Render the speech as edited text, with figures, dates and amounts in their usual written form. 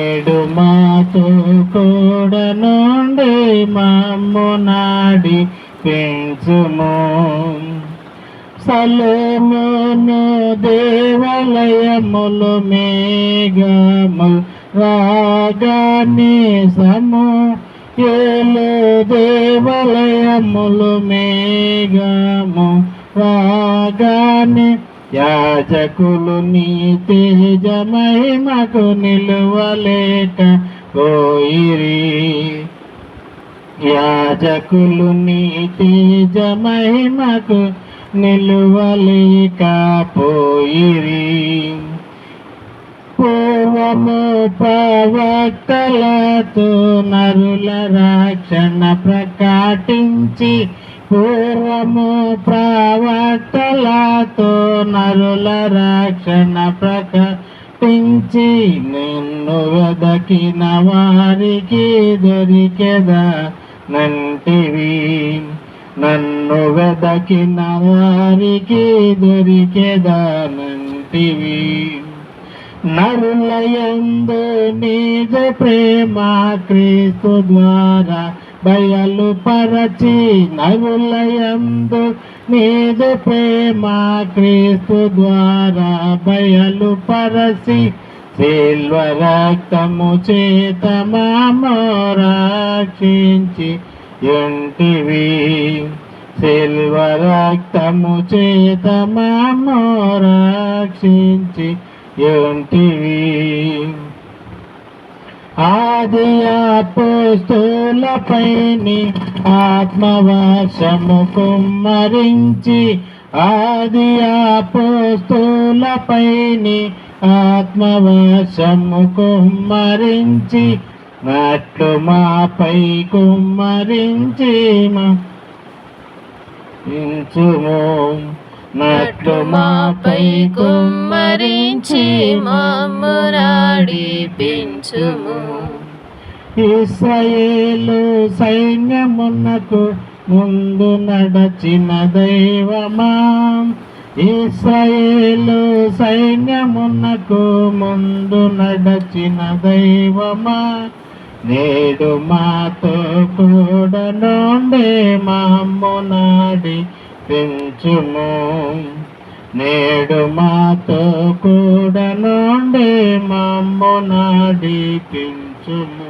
నేడు మాతో కూడా నుండి మమ్ము నాడి పెంచుము. సలోమోను దేవాలయములు మేఘము రాగానే సమూయేలు దేవాలయములు మేఘము రాగానే యాజకులు నీ తేజ మహిమకు నిలువలేక పోయిరి. యాజకులు నీ తేజ మహిమకు నిలువలేక పోయిరి. పూర్వము ప్రవక్తలతో నరుల రక్షణ ప్రకటించి పూర్వము ప్రవక్తలతో నరుల రక్షణ ప్రకటించి నిన్ను వెదకిన వారికి దొరికెదా నంటివి. నన్ను వెదకిన వారికి దొరికెదా నంటివి. నరులయందు నిజ ప్రేమ క్రీస్తు ద్వారా బయలుపరచి నరులయందు నిజ ప్రేమ క్రీస్తు ద్వారా బయలుపరచి శిల్వ రక్తము చేత మమ్ము రక్షించి యుంటివి. శిల్వ రక్తము చేత మమ్ము రక్షించి యుంటివి. ఆది అపోస్తలులపైని ఆత్మవర్షము కుమ్మరించి ఆది అపోస్తలులపైని ఆత్మవర్షము కుమ్మరించి నట్లు మాపై కుమ్మరించి ఇంచుము. నట్లు మాపై కుమ్మరించి మమ్ము నడిపించుము. ఇశ్రాయేలు సైన్యమునకు ముందు నడచిన దైవమా ఇశ్రాయేలు సైన్యమునకు ముందు నడచిన దైవమా నేడు మాతో కూడా నుండి మమ్ము నాడి పెంచుము. నేడు మాతో కూడా నుండి మమ్ము నాడి పెంచుము.